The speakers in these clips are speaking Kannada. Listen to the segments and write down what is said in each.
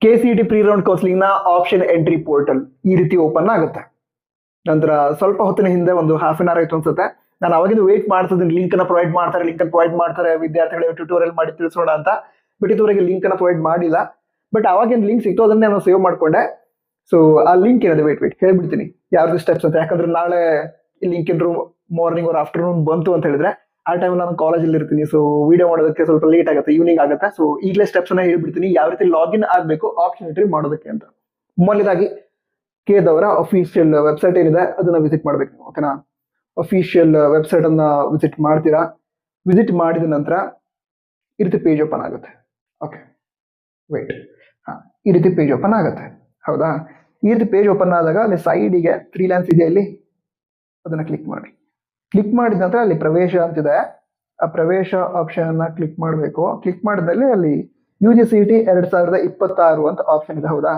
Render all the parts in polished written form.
KCET ಪ್ರೀ ರೌಂಡ್ ಕೌನ್ಸಿಲಿಂಗ್ ನ ಆಪ್ಷನ್ ಎಂಟ್ರಿ ಪೋರ್ಟಲ್ ಈ ರೀತಿ ಓಪನ್ ಆಗುತ್ತೆ. ನಂತರ ಸ್ವಲ್ಪ ಹೊತ್ತಿನ ಹಿಂದೆ ಒಂದು ಹಾಫ್ ಅನ್ ಅವರ್ ಆಯ್ತು ಅನ್ಸುತ್ತೆ, ನಾನು ಅವಾಗಿಂದ ವೇಟ್ ಮಾಡ್ತಿದ್ದೀನಿ ಲಿಂಕ್ ಅನ್ನ ಪ್ರೊವೈಡ್ ಮಾಡ್ತಾರೆ ವಿದ್ಯಾರ್ಥಿಗಳಿಗೆ ಟ್ಯೂಟೋರಿಯಲ್ ಮಾಡಿ ತಿಳಿಸೋಣ ಅಂತ. ಬಟ್ ಇದುವರೆಗೆ ಲಿಂಕ್ ಅನ್ನ ಪ್ರೊವೈಡ್ ಮಾಡಿಲ್ಲ. ಬಟ್ ಅವಾಗಿನ ಲಿಂಕ್ ಸಿಕ್ತು, ಅದನ್ನೇ ನಾನು ಸೇವ್ ಮಾಡ್ಕೊಂಡೆ. ಸೊ ಆ ಲಿಂಕ್ ಏನಿದೆ ವೇಟ್ ಹೇಳ್ಬಿಡ್ತೀನಿ ಯಾವ್ದು ಸ್ಟೆಪ್ಸ್ ಅಂತ. ಯಾಕಂದ್ರೆ ನಾಳೆ ಈ ಲಿಂಕ್ ಏನಾದ್ರು ಮಾರ್ನಿಂಗ್ ಆರ್ ಆಫ್ಟರ್ನೂನ್ ಬಂತು ಅಂತ ಹೇಳಿದ್ರೆ ಆ ಟೈಮ್ ನಾನು ಕಾಲೇಜಲ್ಲಿ ಇರ್ತೀನಿ. ಸೊ ವಿಡಿಯೋ ಮಾಡೋದಕ್ಕೆ ಸ್ವಲ್ಪ ಲೇಟ್ ಆಗುತ್ತೆ, ಈವ್ನಿಂಗ್ ಆಗುತ್ತೆ. ಸೊ ಈಗಲೇ ಸ್ಟೆಪ್ಸ್ ಅನ್ನ ಹೇಳ್ಬಿಡ್ತೀನಿ ಯಾವ ರೀತಿ ಲಾಗಿನ್ ಆಗಬೇಕು ಆಪ್ಷನ್ ಎಂಟ್ರಿ ಮಾಡೋದಕ್ಕೆ ಅಂತ. ಮೊದಲದಾಗಿ ಕೇದವರ ಅಫಿಷಿಯಲ್ ವೆಬ್ಸೈಟ್ ಏನಿದೆ ಅದನ್ನ ವಿಸಿಟ್ ಮಾಡ್ಬೇಕು, ಓಕೆನಾ. ಅಫಿಷಿಯಲ್ ವೆಬ್ಸೈಟ್ ಅನ್ನ ವಿಸಿಟ್ ಮಾಡ್ತೀರಾ. ವಿಸಿಟ್ ಮಾಡಿದ ನಂತರ ಈ ರೀತಿ ಪೇಜ್ ಓಪನ್ ಆಗುತ್ತೆ. ಓಕೆ ವೇಟ್, ಈ ರೀತಿ ಪೇಜ್ ಓಪನ್ ಆಗುತ್ತೆ, ಹೌದಾ. ಈ ರೀತಿ ಪೇಜ್ ಓಪನ್ ಆದಾಗ ಅಲ್ಲಿ ಸೈಡಿಗೆ 3 ಲೈನ್ಸ್ ಇದೆ, ಇಲ್ಲಿ ಅದನ್ನ ಕ್ಲಿಕ್ ಮಾಡಿ. ಕ್ಲಿಕ್ ಮಾಡಿದ ನಂತರ ಅಲ್ಲಿ ಪ್ರವೇಶ ಅಂತಿದೆ, ಆ ಪ್ರವೇಶ ಆಪ್ಷನ್ ಅನ್ನ ಕ್ಲಿಕ್ ಮಾಡಬೇಕು. ಕ್ಲಿಕ್ ಮಾಡಿದಲ್ಲಿ ಅಲ್ಲಿ UGCET 2026 ಅಂತ ಆಪ್ಷನ್ ಇದೆ, ಹೌದಾ.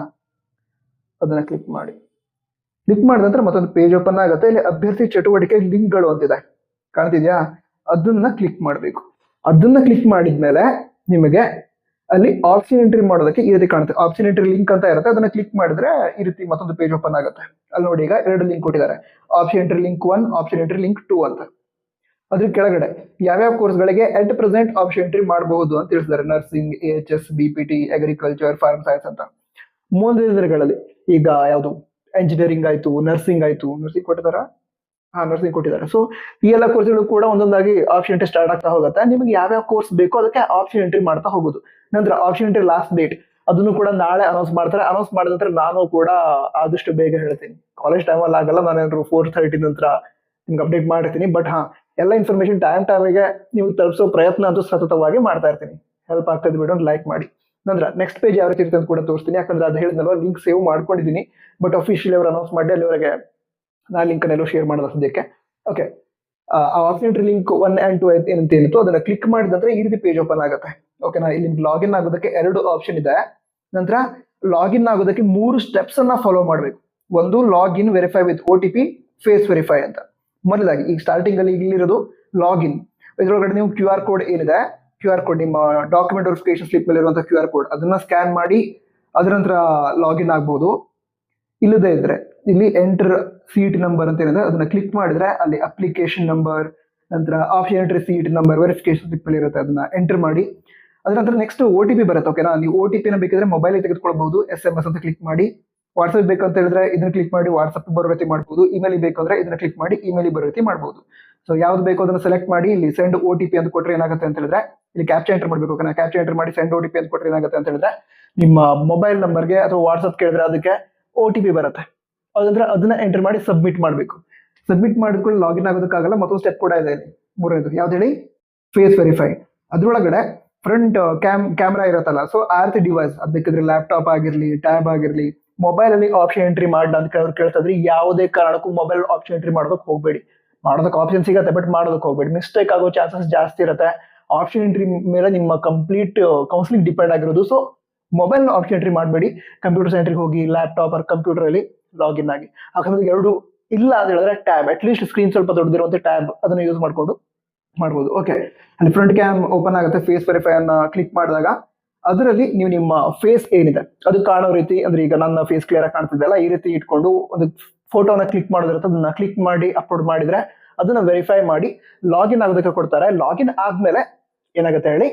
ಅದನ್ನ ಕ್ಲಿಕ್ ಮಾಡಿ. ಕ್ಲಿಕ್ ಮಾಡಿದ ನಂತರ ಮತ್ತೊಂದು ಪೇಜ್ ಓಪನ್ ಆಗುತ್ತೆ. ಇಲ್ಲಿ ಅಭ್ಯರ್ಥಿ ಚಟುವಟಿಕೆ ಲಿಂಕ್ಗಳು ಅಂತಿದೆ, ಕಾಣ್ತಿದ್ಯಾ. ಅದನ್ನ ಕ್ಲಿಕ್ ಮಾಡಬೇಕು. ಅದನ್ನ ಕ್ಲಿಕ್ ಮಾಡಿದ್ಮೇಲೆ ನಿಮಗೆ ಅಲ್ಲಿ ಆಪ್ಷನ್ ಎಂಟ್ರಿ ಮಾಡೋದಕ್ಕೆ ಈ ರೀತಿ ಕಾಣುತ್ತೆ. ಆಪ್ಷನ್ ಎಂಟ್ರಿ ಲಿಂಕ್ ಅಂತ ಇರುತ್ತೆ, ಅದನ್ನ ಕ್ಲಿಕ್ ಮಾಡಿದ್ರೆ ಈ ರೀತಿ ಮತ್ತೊಂದು ಪೇಜ್ ಓಪನ್ ಆಗುತ್ತೆ. ಅಲ್ಲಿ ನೋಡಿ, ಈಗ 2 ಲಿಂಕ್ ಕೊಟ್ಟಿದ್ದಾರೆ, option entry link 1, option entry link 2 ಅಂತ. ಅದ್ರ ಕೆಳಗಡೆ ಯಾವ್ಯಾವ ಕೋರ್ಸ್ಗಳಿಗೆ ಎಟ್ ಪ್ರೆಸೆಂಟ್ ಆಪ್ಷನ್ ಎಂಟ್ರಿ ಮಾಡಬಹುದು ಅಂತ ತಿಳಿಸಿದ್ದಾರೆ. Nursing, AHS, BPT, agriculture, farm science ಅಂತ. ಮುಂದಿನ ದಿನಗಳಲ್ಲಿ ಈಗ ಯಾವುದು ಎಂಜಿನಿಯರಿಂಗ್ ಆಯ್ತು, ನರ್ಸಿಂಗ್ ಆಯ್ತು, ನರ್ಸಿಂಗ್ ಕೊಟ್ಟಿದಾರ, ನರ್ಸಿಂಗ್ ಕೊಟ್ಟಿದ್ದಾರೆ. ಸೊ ಈ ಎಲ್ಲ ಕೋರ್ಸ್ಗಳು ಕೂಡ ಒಂದೊಂದಾಗಿ ಆಪ್ಷನ್ ಎಂಟ್ರಿ ಸ್ಟಾರ್ಟ್ ಆಗ್ತಾ ಹೋಗುತ್ತೆ. ನಿಮ್ಗೆ ಯಾವ್ಯಾವ ಕೋರ್ಸ್ ಬೇಕೋ ಅದಕ್ಕೆ ಆಪ್ಷನ್ ಎಂಟ್ರಿ ಮಾಡ್ತಾ ಹೋಗುದು. ನಂತರ ಆಪ್ಷನ್ ಎಂಟ್ರಿ ಲಾಸ್ಟ್ ಡೇಟ್ ಅದನ್ನು ಕೂಡ ನಾಳೆ ಅನೌನ್ಸ್ ಮಾಡ್ತಾರೆ. ಅನೌನ್ಸ್ ಮಾಡಿದ ನಂತರ ನಾನು ಕೂಡ ಆದಷ್ಟು ಬೇಗ ಹೇಳ್ತೀನಿ. ಕಾಲೇಜ್ ಟೈಮಲ್ಲಿ ಆಗಲ್ಲ, ನಾನೇನಾದ್ರು 4:30 ನಂತರ ನಿಮ್ಗೆ ಅಪ್ಡೇಟ್ ಮಾಡಿರ್ತೀನಿ. ಬಟ್ ಎಲ್ಲ ಇನ್ಫಾರ್ಮೇಶನ್ ಟೈಮಿಗೆ ನೀವು ತಲುಪಿಸೋ ಪ್ರಯತ್ನ ಅಂತೂ ಸತತವಾಗಿ ಮಾಡ್ತಾ ಇರ್ತೀನಿ. ಹೆಲ್ಪ್ ಆಗ್ತದೆ, ಬಿಡೋ ಲೈಕ್ ಮಾಡಿ. ನಂತರ ನೆಕ್ಸ್ಟ್ ಪೇಜ್ ಯಾವ ರೀತಿ ಇರುತ್ತೆ ಅಂತ ಕೂಡ ತೋರಿಸ್ತೀನಿ. ಯಾಕಂದ್ರೆ ಅದು ಹೇಳಿದ್ನಲ್ವ, ಲಿಂಕ್ ಸೇವ್ ಮಾಡ್ಕೊಂಡಿದ್ದೀನಿ. ಬಟ್ ಅಫಿಷಿಯಲಿ ಅವರು ಅನೌನ್ಸ್ ಮಾಡಿ ಅಲ್ಲಿವರೆಗೆ ನಾ ಲಿಂಕ್ ಅನ್ನೆಲ್ಲೋ ಶೇರ್ ಮಾಡೋದು ಸದ್ಯಕ್ಕೆ. ಓಕೆ, ಆ ಆಪ್ಷನ್ ಎಂಟ್ರಿ ಲಿಂಕ್ 1 and 2 ಏನಂತ ಏನಿತ್ತು ಅದನ್ನ ಕ್ಲಿಕ್ ಮಾಡಿದ ನಂತರ ಈ ರೀತಿ ಪೇಜ್ ಓಪನ್ ಆಗುತ್ತೆ, ಓಕೆನಾ. ಇಲ್ಲಿ ಲಾಗಿನ್ ಆಗೋದಕ್ಕೆ 2 ಆಪ್ಷನ್ ಇದೆ. ನಂತರ ಲಾಗಿನ್ ಆಗೋದಕ್ಕೆ 3 ಸ್ಟೆಪ್ಸ್ ಅನ್ನ ಫಾಲೋ ಮಾಡಬೇಕು. ಒಂದು login, verify with OTP, face verify ಅಂತ. ಮೊದಲಾಗಿ ಈಗ ಸ್ಟಾರ್ಟಿಂಗ್ ಅಲ್ಲಿ ಇಲ್ಲಿರೋದು ಲಾಗಿನ್. ಇದರೊಳಗಡೆ ನೀವು QR ಕೋಡ್ ಏನಿದೆ, QR ಕೋಡ್ ನಿಮ್ಮ ಡಾಕ್ಯುಮೆಂಟ್ ವೆರಿಫಿಕೇಶನ್ ಸ್ಲಿಪ್ ಮೇಲೆ ಇರುವಂತಹ QR ಕೋಡ್ ಅದನ್ನ ಸ್ಕ್ಯಾನ್ ಮಾಡಿ ಅದರ ನಂತರ ಲಾಗಿನ್ ಆಗ್ಬಹುದು. ಇಲ್ಲದೇ ಇದ್ರೆ ಇಲ್ಲಿ ಎಂಟರ್ CET ನಂಬರ್ ಅಂತ ಏನಿದೆ ಅದನ್ನ ಕ್ಲಿಕ್ ಮಾಡಿದ್ರೆ ಅಲ್ಲಿ ಅಪ್ಲಿಕೇಶನ್ ನಂಬರ್, ನಂತರ option entry CET number, verification slip ಮೇಲೆ ಇರುತ್ತೆ, ಅದನ್ನ ಎಂಟರ್ ಮಾಡಿ. ಅದ್ರ ನಂತರ ನೆಕ್ಸ್ಟ್ OTP ಬರುತ್ತೆ, ಓಕೆನಾ. ನೀವು OTP ನ ಬೇಕಿದ್ರೆ ಮೊಬೈಲ್ ತೆಗೆದುಕೊಳ್ಬಹುದು. SMS ಅಂತ ಕ್ಲಿಕ್ ಮಾಡಿ. ವಾಟ್ಸ್ಆಪ್ ಬೇಕಂತ ಹೇಳಿದ್ರೆ ಇದನ್ನ ಕ್ಲಿಕ್ ಮಾಡಿ ವಾಟ್ಸ್ಆಪ್ ಬರೋ ರೀತಿ ಮಾಡಬಹುದು. ಇಮೇಲ್ ಬೇಕಂದ್ರೆ ಇದನ್ನ ಕ್ಲಿಕ್ ಮಾಡಿ ಇಮೇಲ್ ಬರೋ ರೀತಿ ಮಾಡಬಹುದು. ಸೊ ಯಾವ್ದು ಬೇಕೋ ಅದನ್ನ ಸೆಲೆಕ್ಟ್ ಮಾಡಿ ಇಲ್ಲಿ ಸೆಂಡ್ OTP ಅಂತ ಕೊಟ್ರೆ ಏನಾಗುತ್ತೆ ಅಂತ ಹೇಳಿದ್ರೆ ಇಲ್ಲಿ ಕ್ಯಾಪ್ಚಾ ಎಂಟರ್ ಮಾಡಬೇಕು, ಓಕೆನಾ. ಕ್ಯಾಪ್ಚಾ ಎಂಟರ್ ಮಾಡಿ ಸೆಂಡ್ OTP ಅಂತ ಕೊಟ್ರೆ ಏನಾಗುತ್ತೆ ಅಂತ ಹೇಳಿದ್ರೆ ನಿಮ್ಮ ಮೊಬೈಲ್ ನಂಬರ್ಗೆ ಅಥವಾ ವಾಟ್ಸ್ಆಪ್ ಕೇಳಿದ್ರೆ ಅದಕ್ಕೆ OTP ಬರುತ್ತೆ. ಅದಂದ್ರೆ ಅದನ್ನ ಎಂಟರ್ ಮಾಡಿ ಸಬ್ಮಿಟ್ ಮಾಡಬೇಕು. ಸಬ್ಮಿಟ್ ಮಾಡಿದ್ಕೊಂಡು ಲಾಗಿನ್ ಆಗೋದಕ್ಕಾಗಲ್ಲ. ಮತ್ತೊಂದು ಸ್ಟೆಪ್ ಕೂಡ ಇದೆ ಇಲ್ಲಿ, 3ನೇದು ಯಾವ್ದು ಹೇಳಿ, ಫೇಸ್ ವೆರಿಫೈ. ಅದ್ರೊಳಗಡೆ ಫ್ರಂಟ್ ಕ್ಯಾಮ್ರಾ ಇರುತ್ತಲ್ಲ, ಸೊ ಆ ರೀತಿ ಡಿವೈಸ್ ಅದು ಬೇಕಿದ್ರೆ ಲ್ಯಾಪ್ಟಾಪ್ ಆಗಿರ್ಲಿ, ಟ್ಯಾಬ್ ಆಗಿರ್ಲಿ, ಮೊಬೈಲ್ ಅಲ್ಲಿ ಆಪ್ಷನ್ ಎಂಟ್ರಿ ಮಾಡ ಅಂತ ಕೇಳ್ತಾ ಇದ್ರಿ. ಯಾವುದೇ ಕಾರಣಕ್ಕೂ ಮೊಬೈಲ್ ಆಪ್ಷನ್ ಎಂಟ್ರಿ ಮಾಡೋದಕ್ಕೆ ಹೋಗ್ಬೇಡಿ. ಮಾಡೋದಕ್ಕೆ ಆಪ್ಷನ್ ಸಿಗತ್ತೆ, ಬಟ್ ಮಾಡೋದಕ್ಕೆ ಹೋಗ್ಬೇಡಿ. ಮಿಸ್ಟೇಕ್ ಆಗೋ ಚಾನ್ಸಸ್ ಜಾಸ್ತಿ ಇರುತ್ತೆ. ಆಪ್ಷನ್ ಎಂಟ್ರಿ ಮೇಲೆ ನಿಮ್ಮ ಕಂಪ್ಲೀಟ್ ಕೌನ್ಸಿಲಿಂಗ್ ಡಿಪೆಂಡ್ ಆಗಿರೋದು. ಸೊ ಮೊಬೈಲ್ ಆಪ್ಷನ್ ಎಂಟ್ರಿ ಮಾಡಬೇಡಿ. ಕಂಪ್ಯೂಟರ್ ಸೆಂಟ್ರಿಗೆ ಹೋಗಿ ಲ್ಯಾಪ್ಟಾಪ್ ಆರ್ ಕಂಪ್ಯೂಟರ್ ಅಲ್ಲಿ ಲಾಗಿನ್ ಆಗಿ. ಹಾಗಾದ್ರೆ 2 ಇಲ್ಲ ಅಂತ ಹೇಳಿದ್ರೆ ಟ್ಯಾಬ್, ಅಟ್ಲೀಸ್ಟ್ ಸ್ಕ್ರೀನ್ ಸ್ವಲ್ಪ ದೊಡ್ಡದಿರುವಂತೆ ಟ್ಯಾಬ್ ಅದನ್ನ ಯೂಸ್ ಮಾಡ್ಕೊಂಡು ಮಾಡ್ಬೋದು. ಓಕೆ, ಅಲ್ಲಿ ಫ್ರಂಟ್ ಕ್ಯಾಮ್ ಓಪನ್ ಆಗುತ್ತೆ. ಫೇಸ್ ವೆರಿಫೈ ಅನ್ನ ಕ್ಲಿಕ್ ಮಾಡಿದಾಗ ಅದರಲ್ಲಿ ನೀವು ನಿಮ್ಮ ಫೇಸ್ ಏನಿದೆ ಅದು ಕಾಣೋ ರೀತಿ, ಅಂದ್ರೆ ಈಗ ನನ್ನ ಫೇಸ್ ಕ್ಲಿಯರ್ ಆಗಿ ಕಾಣ್ತಿದ್ದಲ್ಲ, ಈ ರೀತಿ ಇಟ್ಕೊಂಡು ಒಂದು ಫೋಟೋನ ಕ್ಲಿಕ್ ಮಾಡೋದಿರುತ್ತೆ. ಅದನ್ನ ಕ್ಲಿಕ್ ಮಾಡಿ ಅಪ್ಲೋಡ್ ಮಾಡಿದ್ರೆ ಅದನ್ನ ವೆರಿಫೈ ಮಾಡಿ ಲಾಗಿನ್ ಆಗೋದಕ್ಕೆ ಕೊಡ್ತಾರೆ. ಲಾಗಿನ್ ಆದ್ಮೇಲೆ ಏನಾಗುತ್ತೆ ಹೇಳಿ,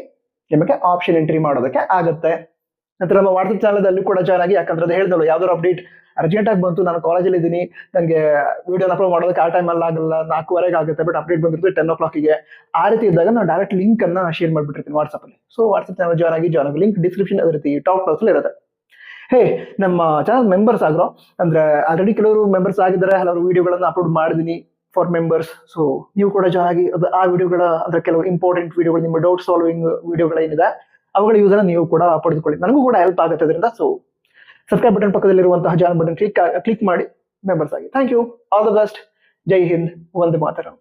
ನಿಮಗೆ ಆಪ್ಷನ್ ಎಂಟ್ರಿ ಮಾಡೋದಕ್ಕೆ ಆಗುತ್ತೆ. ನಂತರ ನಮ್ಮ ವಾಟ್ಸ್ಆಪ್ ಚಾನಲ್ ಅಲ್ಲಿ ಕೂಡ ಜಾಯ್ನ್ ಆಗಿ. ಯಾಕಂದ್ರೆ ಅದು ಹೇಳಿದಳು ಯಾವ್ದಾದ್ರು ಅಪ್ಡೇಟ್ ಅರ್ಜೆಂಟ್ ಆಗಿ ಬಂತು, ನಾನು ಕಾಲೇಜಲ್ಲಿ ಇದ್ದೀನಿ, ನನಗೆ ವಿಡಿಯೋ ಅಪ್ಲೋಡ್ ಮಾಡೋದಕ್ಕೆ ಆ ಟೈಮಲ್ಲಿ ಆಗಲ್ಲ, 4:15 ಆಗುತ್ತೆ, ಬಟ್ ಅಪ್ಡೇಟ್ ಬಂದಿರುತ್ತೆ 10 o'clockಗೆ. ಆ ರೀತಿ ಇದ್ದಾಗ ನಾನು ಡೈರೆಕ್ಟ್ ಲಿಂಕ್ ಅನ್ನ ಶೇರ್ ಮಾಡ್ಬಿಟ್ಟಿರ್ತೀನಿ ವಾಟ್ಸ್ಆಪ್ ಅಲ್ಲಿ. ಸೊ ವಾಟ್ಸ್ಆಪ್ ಚಾನಲ್ ಜಾಯ್ನ್ ಆಗಿ ಲಿಂಕ್ ಡಿಸ್ಕ್ರಿಪ್ಷನ್ ಅದೇ ರೀತಿ ಟಾಪ್ ಬಾಕ್ಸ್ ಅಲ್ಲಿ ಇರುತ್ತೆ. ಹೇ, ನಮ್ಮ ಚಾನಲ್ ಮೆಂಬರ್ಸ್ ಆಗ್ರೋ, ಅಂದ್ರೆ ಆಲ್ರೆಡಿ ಕೆಲವರು ಮೆಂಬರ್ಸ್ ಆಗಿದ್ದಾರೆ, ಹಲವಾರು ವಿಡಿಯೋಗಳನ್ನ ಅಪ್ಲೋಡ್ ಮಾಡಿದೀನಿ ಫಾರ್ ಮೆಂಬರ್ಸ್. ಸೊ ನೀವು ಕೂಡ ಜಾಯ್ನ್ ಆಗಿ ಆ ವಿಡಿಯೋಗಳ ಅಂದ್ರೆ ಕೆಲವು ಇಂಪಾರ್ಟೆಂಟ್ ವಿಡಿಯೋಗಳು, ನಿಮ್ಮ ಡೌಟ್ ಸಾಲ್ವಿಂಗ್ ವಿಡಿಯೋಗಳೇನಿದೆ ಅವುಗಳ ಯೂಸ್ ಅನ್ನ ನೀವು ಕೂಡ ಪಡೆದುಕೊಳ್ಳಿ. ನನಗೂ ಕೂಡ ಹೆಲ್ಪ್ ಆಗುತ್ತೆ ಅದರಿಂದ. ಸೊ ಸಬ್ಸ್ಕ್ರೈಬ್ ಬಟನ್ ಪಕ್ಕದಲ್ಲಿರುವಂತಹ ಜಾಯಿನ್ ಬಟನ್ ಕ್ಲಿಕ್ ಮಾಡಿ ಮೆಂಬರ್ಸ್ ಆಗಿ. Thank you, all the best. Jai Hind, ವಂದೇ ಮಾತರಂ.